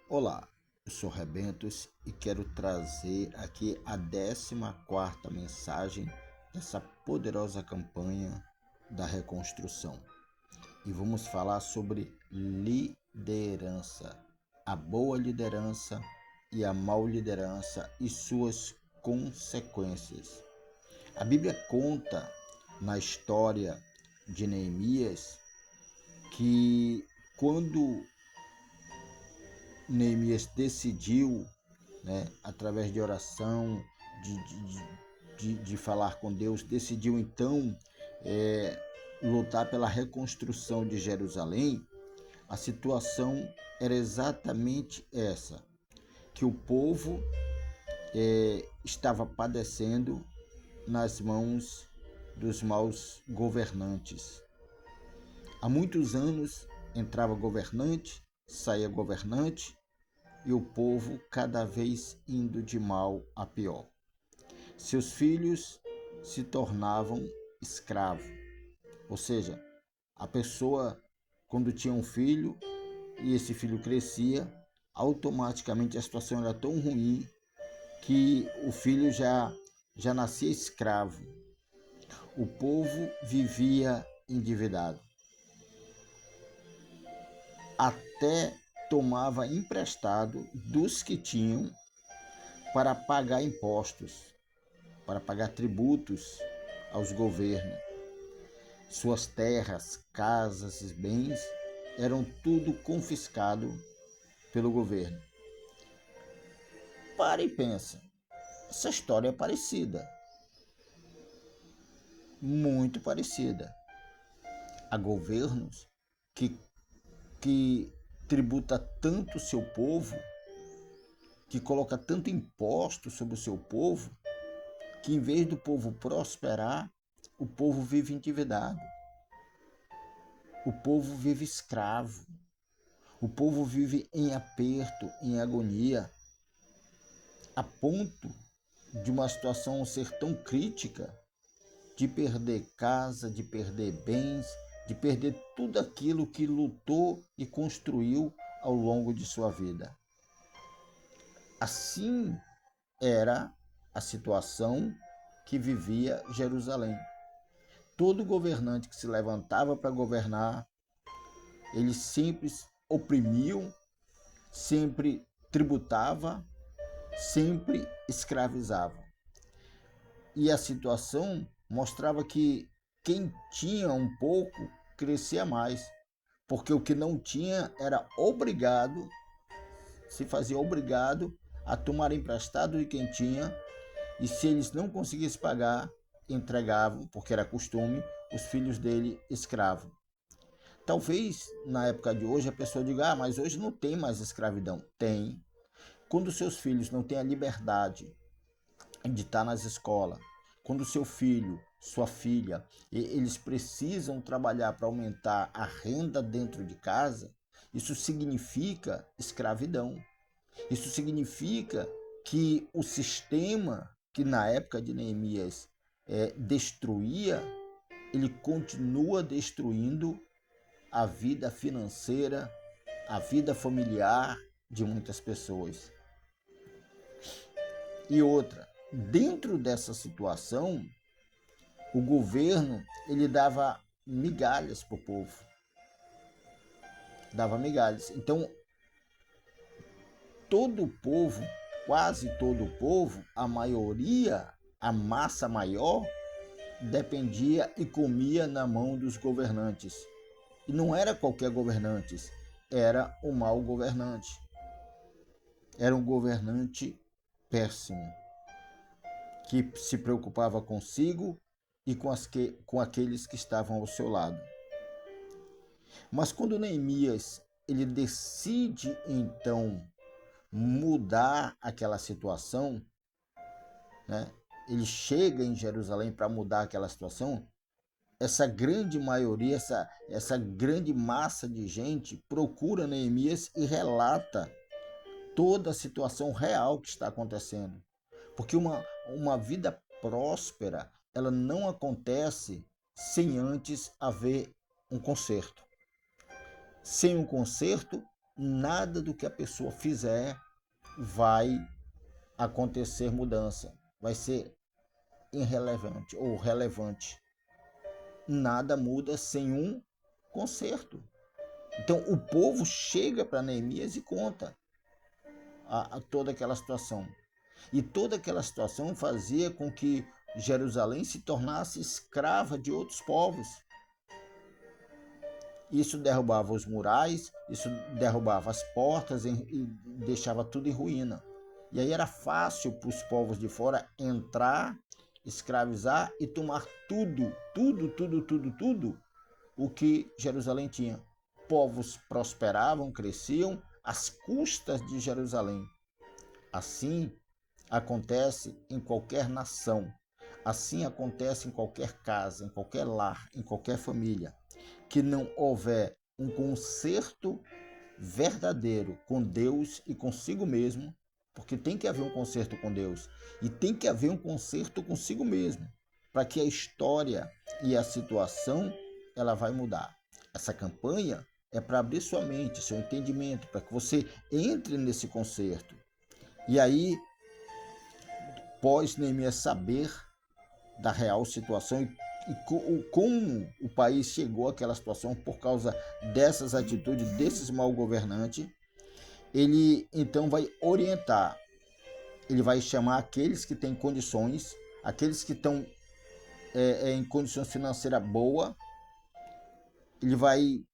Olá, eu sou Rebentos e quero trazer aqui a 14ª mensagem dessa poderosa campanha da reconstrução. E vamos falar sobre liderança, a boa liderança e a mal liderança e suas consequências. A Bíblia conta na história de Neemias que quando Neemias decidiu, através de oração, de falar com Deus, decidiu então lutar pela reconstrução de Jerusalém. A situação era exatamente essa, que o povo estava padecendo nas mãos dos maus governantes. Há muitos anos entrava governante, saía governante, e o povo cada vez indo de mal a pior. Seus filhos se tornavam escravos, ou seja, a pessoa, quando tinha um filho e esse filho crescia, automaticamente a situação era tão ruim que o filho já nascia escravo. O povo vivia endividado. Até tomava emprestado dos que tinham para pagar impostos, para pagar tributos aos governos. Suas terras, casas e bens eram tudo confiscado pelo governo. Para e pensa, essa história é parecida, muito parecida. Há governos que tributa tanto o seu povo, que coloca tanto imposto sobre o seu povo, que em vez do povo prosperar, o povo vive endividado. O povo vive escravo. O povo vive em aperto, em agonia, a ponto de uma situação ser tão crítica, de perder casa, de perder bens, de perder tudo aquilo que lutou e construiu ao longo de sua vida. Assim era a situação que vivia Jerusalém. Todo governante que se levantava para governar, eles sempre oprimiam, sempre tributava, sempre escravizava. E a situação mostrava que quem tinha um pouco crescia mais, porque o que não tinha era obrigado, se fazia obrigado a tomar emprestado de quem tinha, e se eles não conseguissem pagar, entregavam, porque era costume, os filhos dele escravos. Talvez na época de hoje a pessoa diga: mas hoje não tem mais escravidão. Tem. Quando seus filhos não têm a liberdade de estar nas escolas, quando seu filho, sua filha, eles precisam trabalhar para aumentar a renda dentro de casa, isso significa escravidão. Isso significa que o sistema que na época de Neemias destruía, ele continua destruindo a vida financeira, a vida familiar de muitas pessoas. E outra, dentro dessa situação, o governo ele dava migalhas para o povo. Dava migalhas. Então, todo o povo, quase todo o povo, a maioria, a massa maior, dependia e comia na mão dos governantes. E não era qualquer governante, era o mau governante. Era um governante péssimo, que se preocupava consigo e com aqueles que estavam ao seu lado. Mas quando Neemias ele decide então mudar aquela situação, ele chega em Jerusalém para mudar aquela situação, essa grande maioria, essa grande massa de gente procura Neemias e relata toda a situação real que está acontecendo. Porque uma vida próspera, ela não acontece sem antes haver um conserto. Sem um conserto, nada do que a pessoa fizer vai acontecer mudança, vai ser irrelevante ou relevante. Nada muda sem um conserto. Então o povo chega para Neemias e conta a toda aquela situação. E toda aquela situação fazia com que Jerusalém se tornasse escrava de outros povos. Isso derrubava os murais, isso derrubava as portas e deixava tudo em ruína. E aí era fácil para os povos de fora entrar, escravizar e tomar tudo o que Jerusalém tinha. Povos prosperavam, cresciam às custas de Jerusalém. Assim acontece em qualquer nação. Assim acontece em qualquer casa, em qualquer lar, em qualquer família. Que não houver um conserto verdadeiro com Deus e consigo mesmo, porque tem que haver um conserto com Deus e tem que haver um conserto consigo mesmo, para que a história e a situação ela vai mudar. Essa campanha é para abrir sua mente, seu entendimento, para que você entre nesse conserto. E aí, após Neemias saber da real situação e como o país chegou àquela situação por causa dessas atitudes, desses mal governantes, ele então vai orientar, ele vai chamar aqueles que têm condições, aqueles que estão em condições financeiras boas, ele vai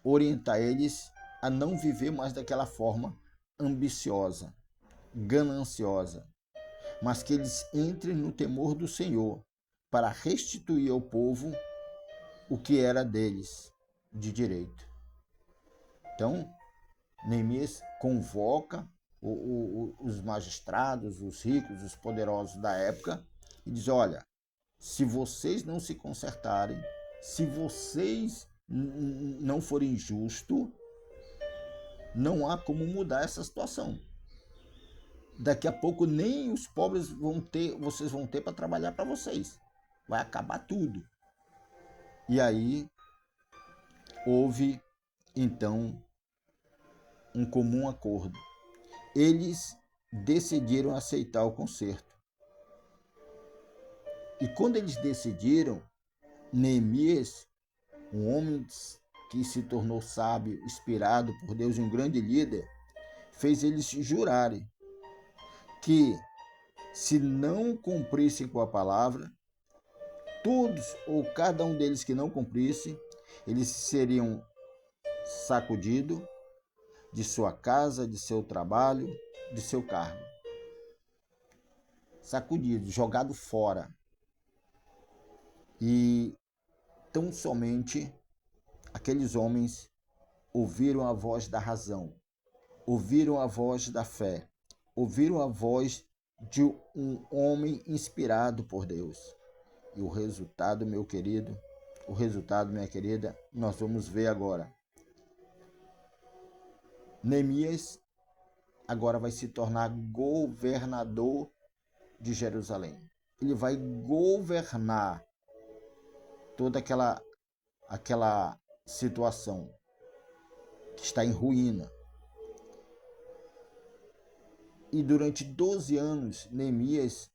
orientar eles a não viver mais daquela forma ambiciosa, gananciosa, mas que eles entrem no temor do Senhor para restituir ao povo o que era deles de direito. Então, Neemias convoca os magistrados, os ricos, os poderosos da época e diz: olha, se vocês não se consertarem, se vocês não forem justos, não há como mudar essa situação. Daqui a pouco nem os pobres vocês vão ter para trabalhar para vocês. Vai acabar tudo. E aí houve então um comum acordo. Eles decidiram aceitar o conserto. E quando eles decidiram, Neemias, um homem que se tornou sábio, inspirado por Deus e um grande líder, fez eles jurarem que se não cumprissem com a palavra, todos ou cada um deles que não cumprisse, eles seriam sacudidos de sua casa, de seu trabalho, de seu cargo. Sacudido, jogado fora. E tão somente aqueles homens ouviram a voz da razão, ouviram a voz da fé, ouviram a voz de um homem inspirado por Deus. E o resultado, meu querido, o resultado, minha querida, nós vamos ver agora. Neemias agora vai se tornar governador de Jerusalém. Ele vai governar toda aquela situação que está em ruína. E durante 12 anos, Neemias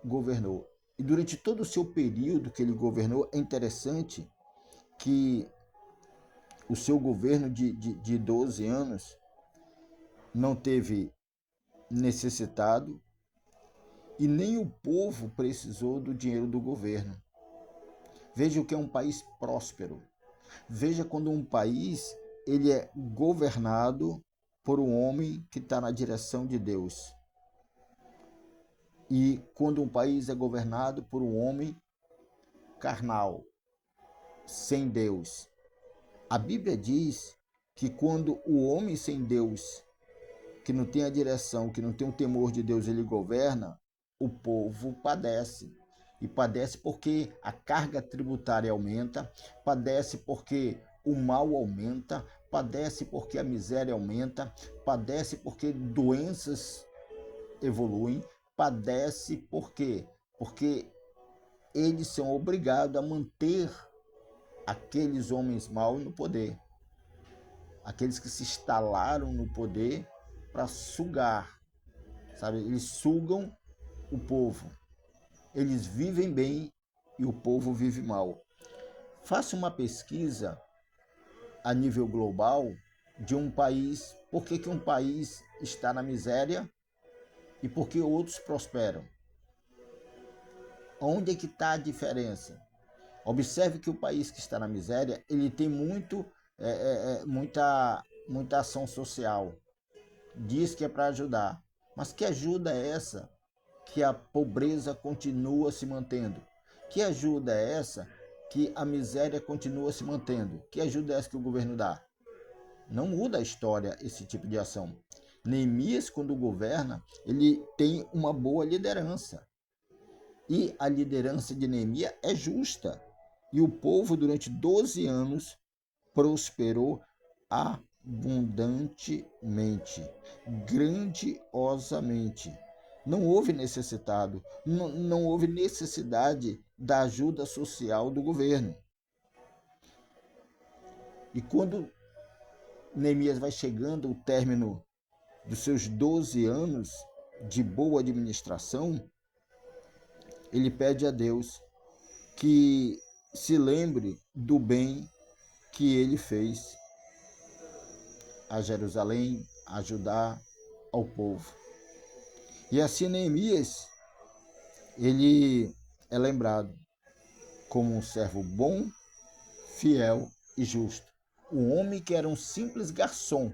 governou. E durante todo o seu período que ele governou, é interessante que o seu governo de 12 anos não teve necessitado e nem o povo precisou do dinheiro do governo. Veja o que é um país próspero. Veja quando um país ele é governado por um homem que está na direção de Deus. E quando um país é governado por um homem carnal, sem Deus. A Bíblia diz que quando o homem sem Deus, que não tem a direção, que não tem o temor de Deus, ele governa, o povo padece. E padece porque a carga tributária aumenta, padece porque o mal aumenta, padece porque a miséria aumenta, padece porque doenças evoluem, padece porque eles são obrigados a manter aqueles homens maus no poder. aqueles que se instalaram no poder para sugar, sabe? Eles sugam o povo. Eles vivem bem e o povo vive mal. Faça uma pesquisa a nível global de um país, por que um país está na miséria e por que outros prosperam. Onde é que está a diferença? Observe que o país que está na miséria, ele tem muita ação social. Diz que é para ajudar. Mas que ajuda é essa que a pobreza continua se mantendo? Que ajuda é essa que a miséria continua se mantendo? Que ajuda é essa que o governo dá? Não muda a história esse tipo de ação. Neemias, quando governa, ele tem uma boa liderança. E a liderança de Neemias é justa. E o povo, durante 12 anos, prosperou abundantemente, grandiosamente. Não houve necessitado, não houve necessidade da ajuda social do governo. E quando Neemias vai chegando ao término dos seus 12 anos de boa administração, ele pede a Deus que se lembre do bem que ele fez a Jerusalém, a Judá, ao povo. E assim Neemias, ele é lembrado como um servo bom, fiel e justo. Um homem que era um simples garçom,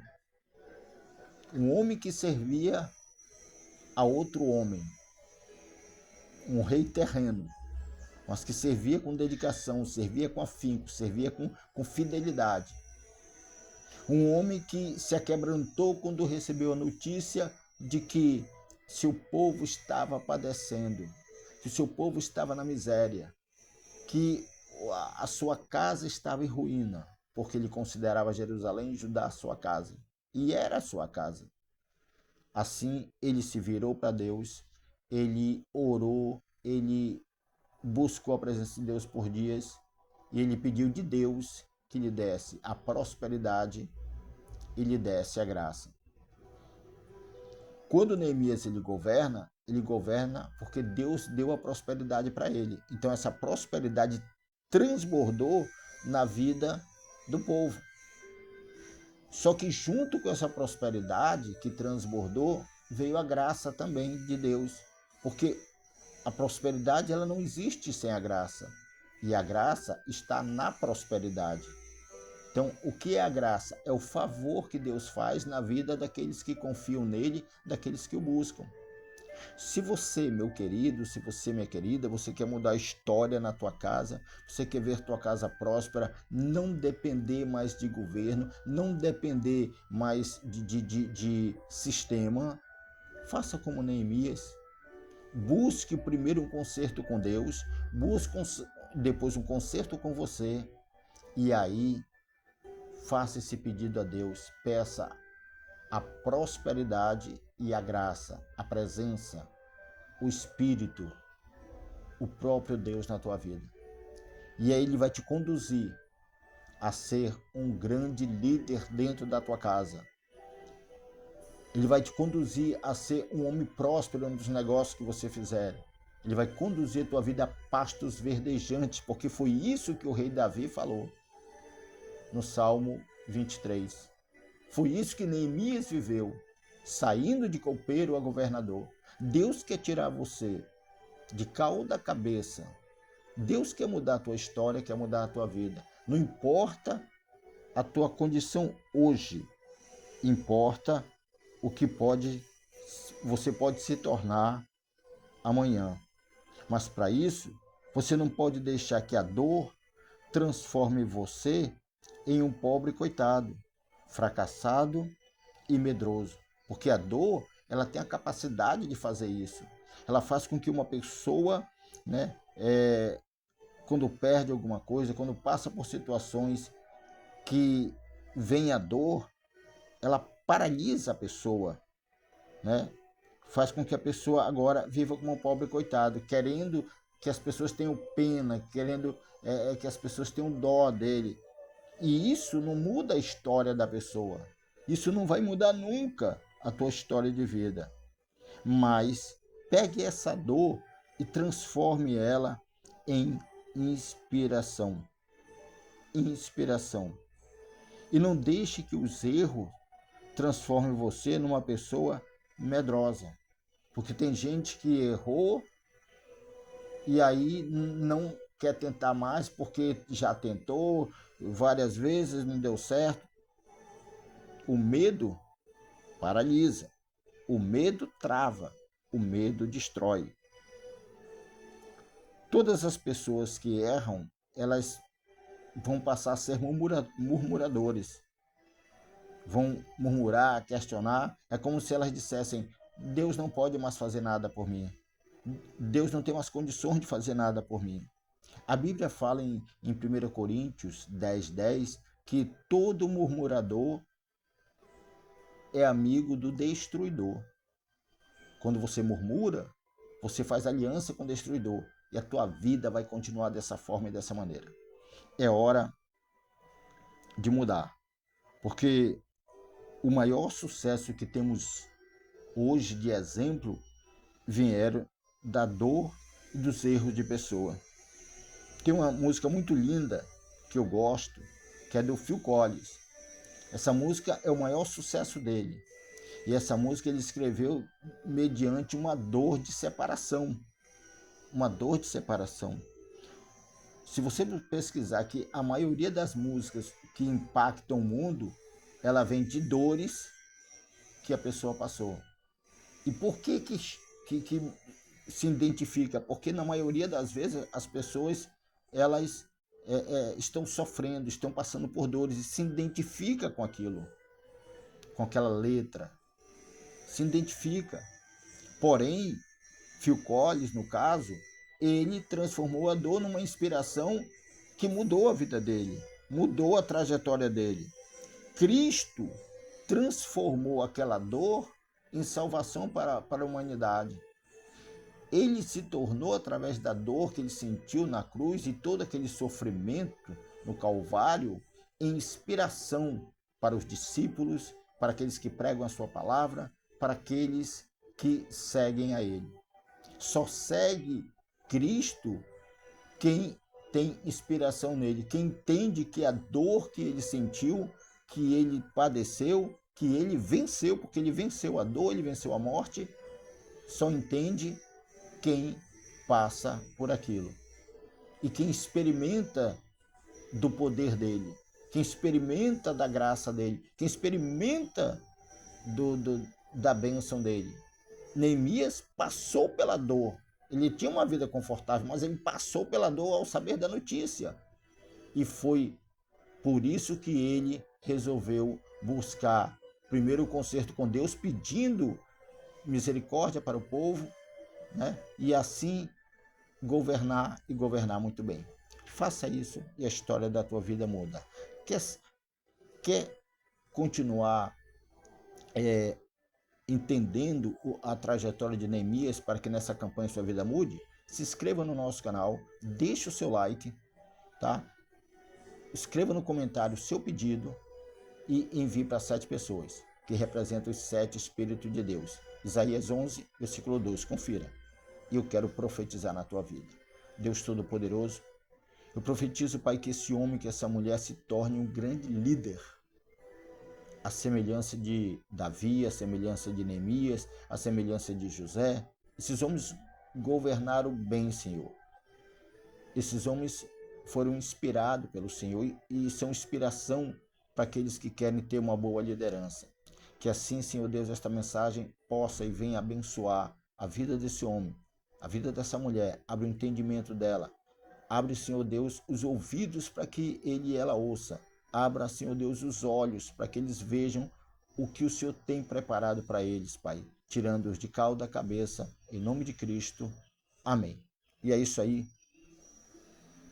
um homem que servia a outro homem, um rei terreno, mas que servia com dedicação, servia com afinco, servia com fidelidade. Um homem que se aquebrantou quando recebeu a notícia de que seu povo estava padecendo, que seu povo estava na miséria, que a sua casa estava em ruína, porque ele considerava Jerusalém e Judá a sua casa. E era a sua casa. Assim, ele se virou para Deus, ele orou, ele buscou a presença de Deus por dias e ele pediu de Deus que lhe desse a prosperidade e lhe desse a graça. Quando Neemias ele governa porque Deus deu a prosperidade para ele. Então essa prosperidade transbordou na vida do povo. Só que junto com essa prosperidade que transbordou, veio a graça também de Deus. Porque a prosperidade ela não existe sem a graça. E a graça está na prosperidade. Então, o que é a graça? É o favor que Deus faz na vida daqueles que confiam nele, daqueles que o buscam. Se você, meu querido, se você, minha querida, você quer mudar a história na tua casa, você quer ver tua casa próspera, não depender mais de governo, não depender mais de sistema, faça como Neemias. Busque primeiro um conserto com Deus, busque depois um conserto com você, e aí faça esse pedido a Deus, peça a prosperidade e a graça, a presença, o Espírito, o próprio Deus na tua vida. E aí ele vai te conduzir a ser um grande líder dentro da tua casa. Ele vai te conduzir a ser um homem próspero nos negócios que você fizer. Ele vai conduzir a tua vida a pastos verdejantes, porque foi isso que o rei Davi falou no Salmo 23. Foi isso que Neemias viveu, saindo de copeiro a governador. Deus quer tirar você de cauda cabeça. Deus quer mudar a tua história, quer mudar a tua vida. Não importa a tua condição hoje, importa o que você pode se tornar amanhã. Mas para isso, você não pode deixar que a dor transforme você em um pobre coitado, fracassado e medroso. Porque a dor, ela tem a capacidade de fazer isso. Ela faz com que uma pessoa, quando perde alguma coisa, quando passa por situações que vem a dor, ela paralisa a pessoa, né? Faz com que a pessoa agora viva como um pobre coitado, querendo que as pessoas tenham pena, querendo que as pessoas tenham dó dele. E isso não muda a história da pessoa. Isso não vai mudar nunca a tua história de vida. Mas pegue essa dor e transforme ela em inspiração. Inspiração. E não deixe que os erros transformem você numa pessoa medrosa. Porque tem gente que errou e aí não quer tentar mais porque já tentou várias vezes, não deu certo. O medo paralisa, o medo trava, o medo destrói. Todas as pessoas que erram, elas vão passar a ser murmuradores. Vão murmurar, questionar. É como se elas dissessem: Deus não pode mais fazer nada por mim. Deus não tem mais condições de fazer nada por mim. A Bíblia fala em 1 Coríntios 10:10 que todo murmurador é amigo do destruidor. Quando você murmura, você faz aliança com o destruidor e a tua vida vai continuar dessa forma e dessa maneira. É hora de mudar, porque o maior sucesso que temos hoje de exemplo vieram da dor e dos erros de pessoa. Tem uma música muito linda que eu gosto, que é do Phil Collins. Essa música é o maior sucesso dele. E essa música ele escreveu mediante uma dor de separação. Uma dor de separação. Se você pesquisar que a maioria das músicas que impactam o mundo, ela vem de dores que a pessoa passou. E por que se identifica? Porque na maioria das vezes as pessoas elas estão sofrendo, estão passando por dores e se identifica com aquilo, com aquela letra, se identifica. Porém, Phil Collins, no caso, ele transformou a dor numa inspiração que mudou a vida dele, mudou a trajetória dele. Cristo transformou aquela dor em salvação para a humanidade. Ele se tornou, através da dor que ele sentiu na cruz e todo aquele sofrimento no Calvário, em inspiração para os discípulos, para aqueles que pregam a sua palavra, para aqueles que seguem a ele. Só segue Cristo quem tem inspiração nele, quem entende que a dor que ele sentiu, que ele padeceu, que ele venceu, porque ele venceu a dor, ele venceu a morte, só entende quem passa por aquilo. E quem experimenta do poder dele, quem experimenta da graça dele, quem experimenta da bênção dele. Neemias passou pela dor. Ele tinha uma vida confortável, mas ele passou pela dor ao saber da notícia. E foi por isso que ele resolveu buscar primeiro o conserto com Deus, pedindo misericórdia para o povo, né? E assim governar e governar muito bem. Faça isso e a história da tua vida muda. Quer continuar entendendo a trajetória de Neemias para que nessa campanha sua vida mude? Se inscreva no nosso canal, deixe o seu like, tá? Escreva no comentário o seu pedido e envie para 7 pessoas, que representam os 7 Espíritos de Deus. Isaías 11, versículo 2, confira. E eu quero profetizar na tua vida. Deus Todo-Poderoso, eu profetizo, Pai, que esse homem, que essa mulher se torne um grande líder, a semelhança de Davi, a semelhança de Neemias, a semelhança de José. Esses homens governaram bem, Senhor. Esses homens foram inspirados pelo Senhor e são inspiração para aqueles que querem ter uma boa liderança. Que assim, Senhor Deus, esta mensagem possa e venha abençoar a vida desse homem, a vida dessa mulher. Abre o entendimento dela. Abre, Senhor Deus, os ouvidos para que ele e ela ouça. Abra, Senhor Deus, os olhos para que eles vejam o que o Senhor tem preparado para eles, Pai, tirando-os de cauda cabeça, em nome de Cristo. Amém. E é isso aí.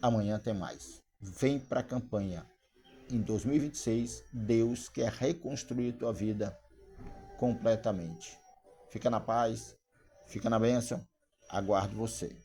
Amanhã tem mais. Vem para a campanha. Em 2026, Deus quer reconstruir tua vida completamente. Fica na paz, fica na bênção. Aguardo você.